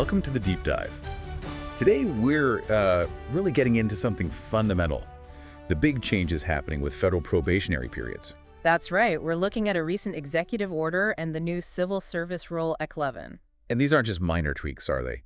welcome to the Deep Dive. Today we're really getting into something fundamental, the big changes happening with federal probationary periods. That's right. We're looking at a recent executive order and the new Civil Service Rule Ec 11. And these aren't just minor tweaks, are they?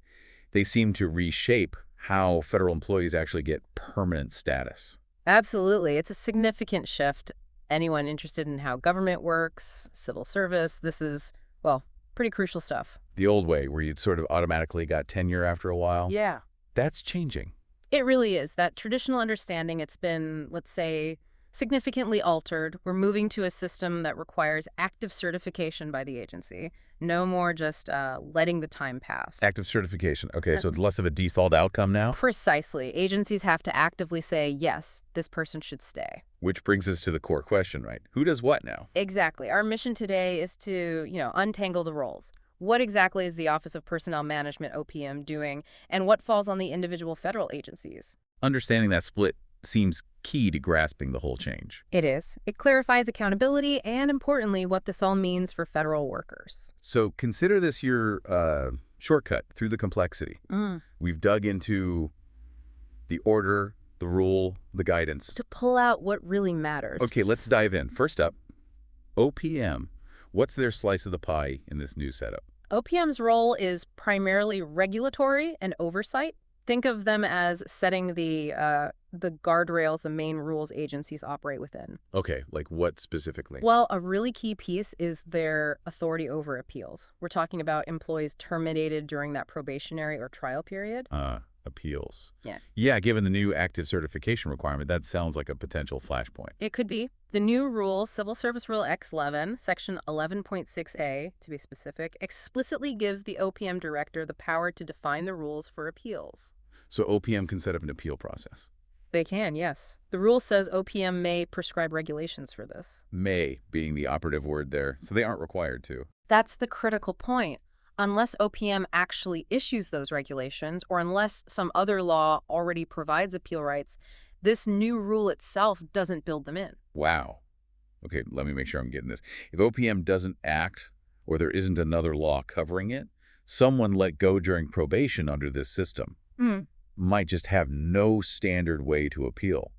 They seem to reshape how federal employees actually get permanent status. Absolutely. It's a significant shift. Anyone interested in how government works, civil service, this is, well, pretty crucial stuff. The old way, where you'd sort of automatically got tenure after a while. Yeah. That's changing. It really is. That traditional understanding, it's been, let's say, significantly altered. We're moving to a system that requires active certification by the agency. No more just letting the time pass. Active certification. Okay, so it's less of a default outcome now? Precisely. Agencies have to actively say, yes, this person should stay. Which brings us to the core question, right? Who does what now? Exactly. Our mission today is to, untangle the roles. What exactly is the Office of Personnel Management, OPM, doing, and what falls on the individual federal agencies? Understanding that split seems key to grasping the whole change. It is. It clarifies accountability and, importantly, what this all means for federal workers. So consider this your shortcut through the complexity. We've dug into the order, the rule, the guidance. To pull out what really matters. Okay, let's dive in. First up, OPM. What's their slice of the pie in this new setup? OPM's role is primarily regulatory and oversight. Think of them as setting the guardrails, the main rules agencies operate within. Okay, like what specifically? Well, a really key piece is their authority over appeals. We're talking about employees terminated during that probationary or trial period. Appeals. Yeah. Yeah, given the new active certification requirement, that sounds like a potential flashpoint. It could be. The new rule, Civil Service Rule Ec 11, Section 11.6a, to be specific, explicitly gives the OPM director the power to define the rules for appeals. So OPM can set up an appeal process? They can, yes. The rule says OPM may prescribe regulations for this. May being the operative word there, so they aren't required to. That's the critical point. Unless OPM actually issues those regulations, or unless some other law already provides appeal rights, this new rule itself doesn't build them in. Wow. Okay, let me make sure I'm getting this. If OPM doesn't act, or there isn't another law covering it, someone let go during probation under this system might just have no standard way to appeal.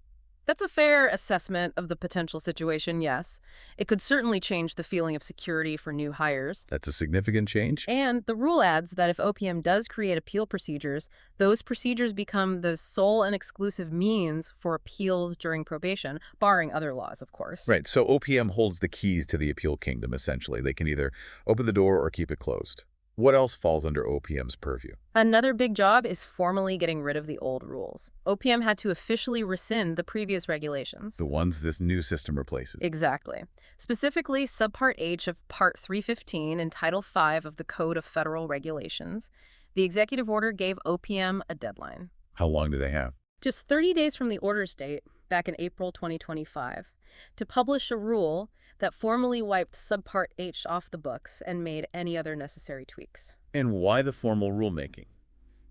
That's a fair assessment of the potential situation, yes. It could certainly change the feeling of security for new hires. That's a significant change? And the rule adds that if OPM does create appeal procedures, those procedures become the sole and exclusive means for appeals during probation, barring other laws, of course. Right, so OPM holds the keys to the appeal kingdom, essentially. They can either open the door or keep it closed. What else falls under OPM's purview? Another big job is formally getting rid of the old rules. OPM had to officially rescind the previous regulations. The ones this new system replaces. Exactly. Specifically, Subpart H of Part 315 and Title V of the Code of Federal Regulations. The executive order gave OPM a deadline. How long do they have? Just 30 days from the order's date, back in April 2025, to publish a rule that formally wiped Subpart H off the books and made any other necessary tweaks. And why the formal rulemaking?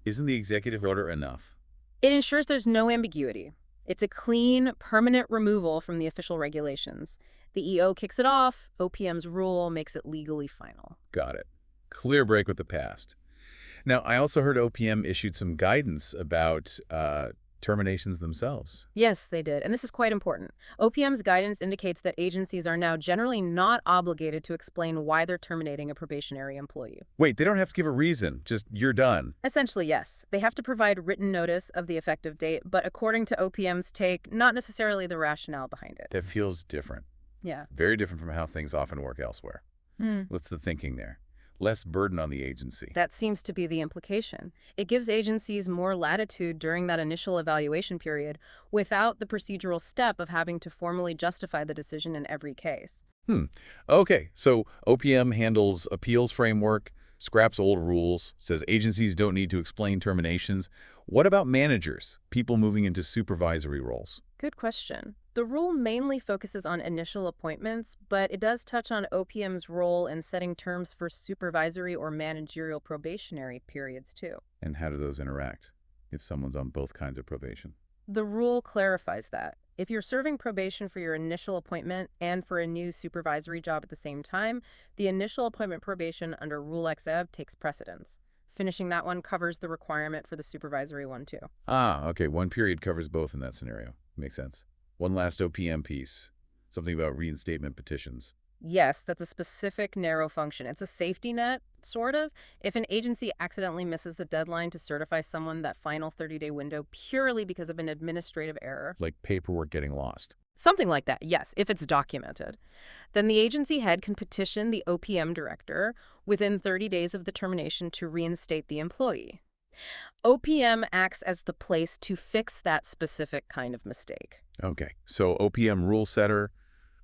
Isn't the executive order enough? It ensures there's no ambiguity. It's a clean, permanent removal from the official regulations. The EO kicks it off, OPM's rule makes it legally final. Got it. Clear break with the past. Now, I also heard OPM issued some guidance about terminations themselves. Yes, they did. And this is quite important. OPM's guidance indicates that agencies are now generally not obligated to explain why they're terminating a probationary employee. Wait, they don't have to give a reason, just you're done. Essentially, yes. They have to provide written notice of the effective date, but according to OPM's take, not necessarily the rationale behind it. That feels different. Yeah. Very different from how things often work elsewhere. What's the thinking there? Less burden on the agency. That seems to be the implication. It gives agencies more latitude during that initial evaluation period without the procedural step of having to formally justify the decision in every case. Okay, so OPM handles appeals framework, scraps old rules, says agencies don't need to explain terminations. What about managers, people moving into supervisory roles? Good question. The rule mainly focuses on initial appointments, but it does touch on OPM's role in setting terms for supervisory or managerial probationary periods, too. And how do those interact if someone's on both kinds of probation? The rule clarifies that. If you're serving probation for your initial appointment and for a new supervisory job at the same time, the initial appointment probation under Rule XEB takes precedence. Finishing that one covers the requirement for the supervisory one, too. Ah, okay, one period covers both in that scenario. Makes sense. One last OPM piece, something about reinstatement petitions. Yes, that's a specific narrow function. It's a safety net, sort of. If an agency accidentally misses the deadline to certify someone, that final 30-day window purely because of an administrative error. Like paperwork getting lost. Something like that, yes, if it's documented. Then the agency head can petition the OPM director within 30 days of the termination to reinstate the employee. OPM acts as the place to fix that specific kind of mistake. Okay, so OPM rule setter,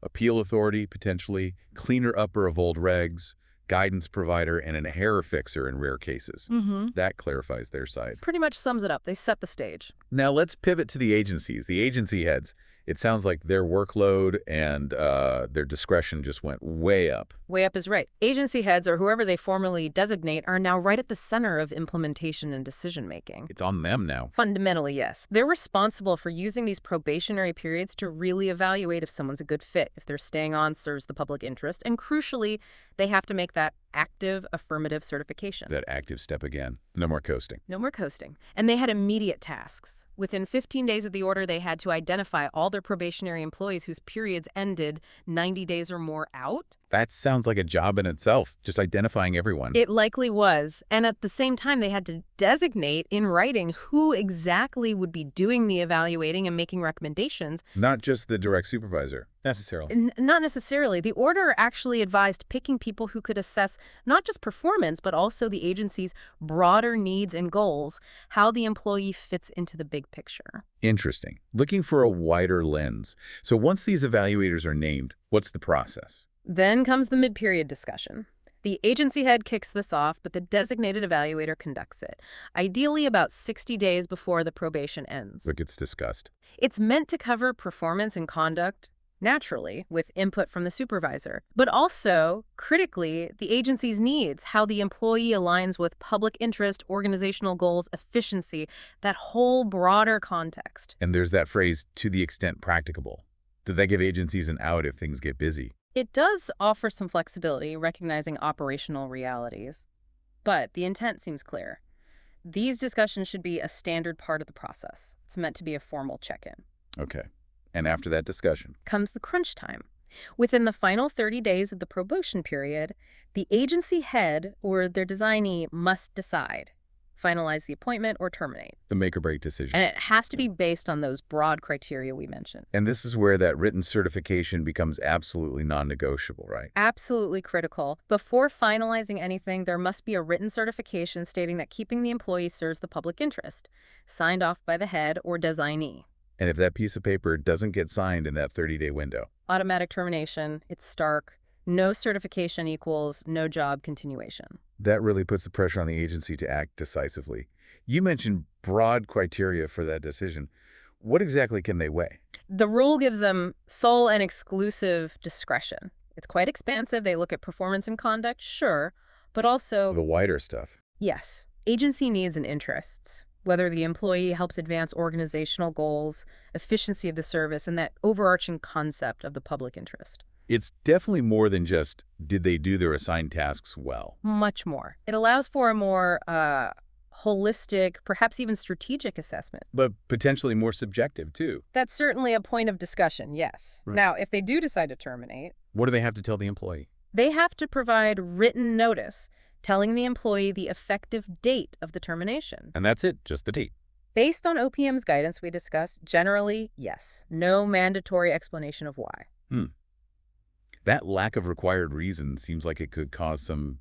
appeal authority, potentially, cleaner upper of old regs, guidance provider, and an error fixer in rare cases. That clarifies their side. Pretty much sums it up. They set the stage. Now let's pivot to the agencies, the agency heads. It sounds like their workload and their discretion just went way up. Way up is right. Agency heads, or whoever they formally designate, are now right at the center of implementation and decision-making. It's on them now. Fundamentally, yes. They're responsible for using these probationary periods to really evaluate if someone's a good fit, if they're staying on serves the public interest, and crucially, they have to make that active affirmative certification. That active step again. No more coasting. No more coasting. And they had immediate tasks. Within 15 days of the order, they had to identify all their probationary employees whose periods ended 90 days or more out. That sounds like a job in itself, just identifying everyone. It likely was. And at the same time, they had to designate in writing who exactly would be doing the evaluating and making recommendations. Not just the direct supervisor, necessarily. Not necessarily. The order actually advised picking people who could assess not just performance, but also the agency's broader needs and goals, how the employee fits into the big picture. Interesting. Looking for a wider lens. So once these evaluators are named, what's the process? Then comes the mid-period discussion. The agency head kicks this off, but the designated evaluator conducts it, ideally about 60 days before the probation ends. So it gets discussed. It's meant to cover performance and conduct, naturally, with input from the supervisor, but also, critically, the agency's needs, how the employee aligns with public interest, organizational goals, efficiency, that whole broader context. And there's that phrase, to the extent practicable. Did that give agencies an out if things get busy? It does offer some flexibility, recognizing operational realities, but the intent seems clear. These discussions should be a standard part of the process. It's meant to be a formal check-in. Okay. And after that discussion? Comes the crunch time. Within the final 30 days of the probation period, the agency head or their designee must decide, finalize the appointment or terminate. The make or break decision. And it has to be based on those broad criteria we mentioned. And this is where that written certification becomes absolutely non-negotiable, right? Absolutely critical. Before finalizing anything, there must be a written certification stating that keeping the employee serves the public interest, signed off by the head or designee. And if that piece of paper doesn't get signed in that 30-day window? Automatic termination. It's stark. No certification equals no job continuation. That really puts the pressure on the agency to act decisively. You mentioned broad criteria for that decision. What exactly can they weigh? The rule gives them sole and exclusive discretion. It's quite expansive. They look at performance and conduct, sure, but also, The wider stuff. yes, agency needs and interests, whether the employee helps advance organizational goals, efficiency of the service, and that overarching concept of the public interest. It's definitely more than just, did they do their assigned tasks well? Much more. It allows for a more holistic, perhaps even strategic assessment. But potentially more subjective, too. That's certainly a point of discussion, yes. Right. Now, if they do decide to terminate, What do they have to tell the employee? they have to provide written notice telling the employee the effective date of the termination. And that's it, just the date. Based on OPM's guidance we discussed, generally, yes. No mandatory explanation of why. That lack of required reason seems like it could cause some,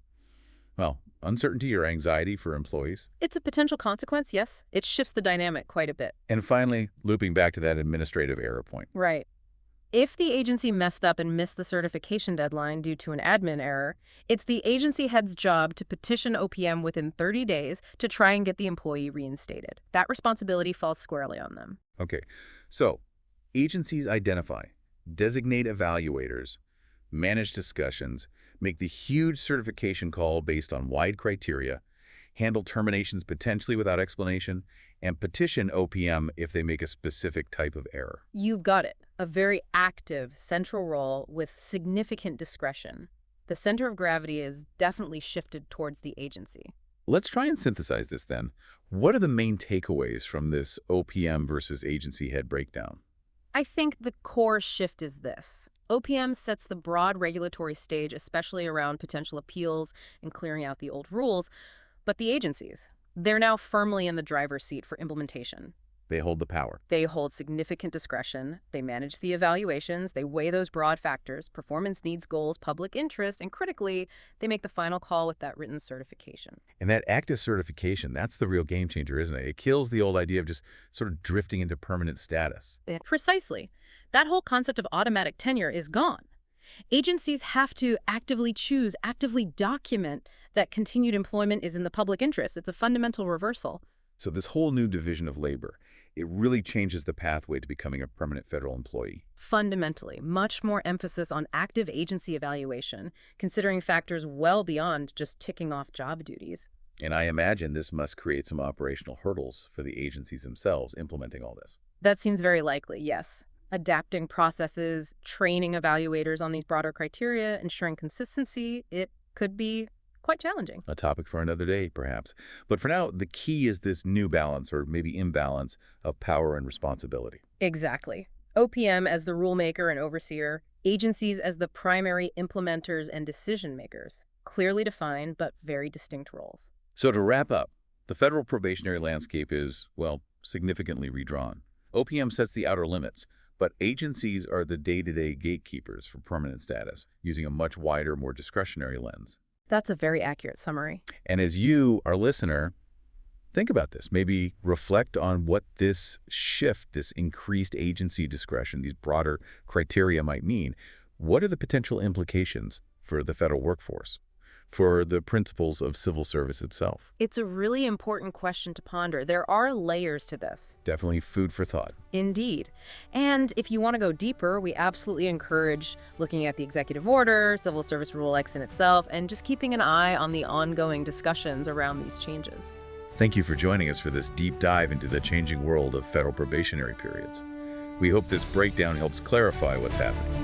well, uncertainty or anxiety for employees. It's a potential consequence, yes. It shifts the dynamic quite a bit. And finally, looping back to that administrative error point. Right. If the agency messed up and missed the certification deadline due to an admin error, it's the agency head's job to petition OPM within 30 days to try and get the employee reinstated. That responsibility falls squarely on them. Okay, so agencies identify, designate evaluators, manage discussions, make the huge certification call based on wide criteria, handle terminations potentially without explanation, and petition OPM if they make a specific type of error. You've got it. A very active central role with significant discretion. The center of gravity is definitely shifted towards the agency. Let's try and synthesize this then. What are the main takeaways from this OPM versus agency head breakdown? I think the core shift is this. OPM sets the broad regulatory stage, especially around potential appeals and clearing out the old rules, but the agencies, they're now firmly in the driver's seat for implementation. They hold the power. They hold significant discretion. They manage the evaluations. They weigh those broad factors, performance needs, goals, public interest, and critically, they make the final call with that written certification. And that active certification, that's the real game changer, isn't it? It kills the old idea of just sort of drifting into permanent status. Precisely. That whole concept of automatic tenure is gone. Agencies have to actively choose, actively document that continued employment is in the public interest. It's a fundamental reversal. So this whole new division of labor, it really changes the pathway to becoming a permanent federal employee. Fundamentally, much more emphasis on active agency evaluation, considering factors well beyond just ticking off job duties. And I imagine this must create some operational hurdles for the agencies themselves implementing all this. That seems very likely, yes. Adapting processes, training evaluators on these broader criteria, ensuring consistency, it could be quite challenging. A topic for another day, perhaps. But for now, the key is this new balance, or maybe imbalance, of power and responsibility. Exactly. OPM as the rulemaker and overseer, agencies as the primary implementers and decision makers. Clearly defined, but very distinct roles. So to wrap up, the federal probationary landscape is, well, significantly redrawn. OPM sets the outer limits, but agencies are the day-to-day gatekeepers for permanent status, using a much wider, more discretionary lens. That's a very accurate summary. And as you, our listener, think about this, maybe reflect on what this shift, this increased agency discretion, these broader criteria might mean. What are the potential implications for the federal workforce, for the principles of civil service itself? It's a really important question to ponder. There are layers to this. Definitely food for thought. Indeed. And if you want to go deeper, we absolutely encourage looking at the executive order, Civil Service Rule X in itself, and just keeping an eye on the ongoing discussions around these changes. Thank you for joining us for this deep dive into the changing world of federal probationary periods. We hope this breakdown helps clarify what's happening.